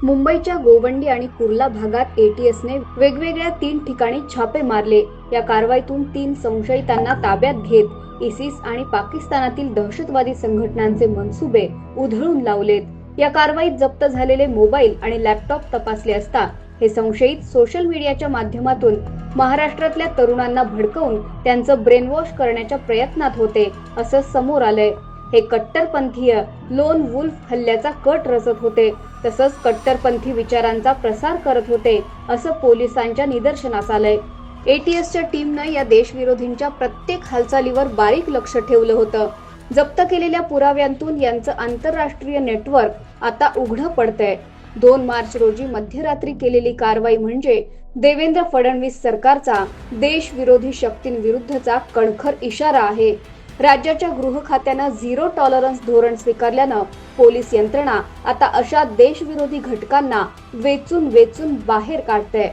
मुंबईच्या गोवंडी आणि कुर्ला भागात एटीएसने वेगवेगळ्या 3 ठिकाणी छापे मारले। या कारवाईतून 3 संशयितांना ताब्यात घेत इसिस आणि पाकिस्तानातील दहशतवादी संघटनांचे मनसुबे उधळून लावलेत। या कारवाईत जप्त झालेले मोबाईल आणि लॅपटॉप तपासले असता हे संशयित सोशल मीडियाच्या माध्यमातून महाराष्ट्रातल्या तरुणांना भडकवून त्यांचं ब्रेनवॉश करण्याच्या प्रयत्नात होते असं समोर आलंय। हे कट्टरपंथीय लोन वुल्फ हल्ल्याचा कट रचत होते, तसंच कट्टरपंथी विचारांचा प्रसार करत होते असं पोलिसांच्या निदर्शनास आलंय। एटीएसच्या टीमनं या देशविरोधींच्या प्रत्येक हालचालीवर बारीक लक्ष ठेवलं होतं। जप्त केलेल्या पुराव्यांतून यांचं आंतरराष्ट्रीय नेटवर्क आता उघडं पडतंय। 2 मार्च रोजी मध्यरात्री केलेली कारवाई म्हणजे देवेंद्र फडणवीस सरकारचा देशविरोधी शक्तींविरुद्धचा कणखर इशारा आहे। राज्याच्या गृह खात्यानं झिरो टॉलरन्स धोरण स्वीकारल्यानं पोलीस यंत्रणा आता अशा देशविरोधी घटकांना वेचून बाहेर काढते।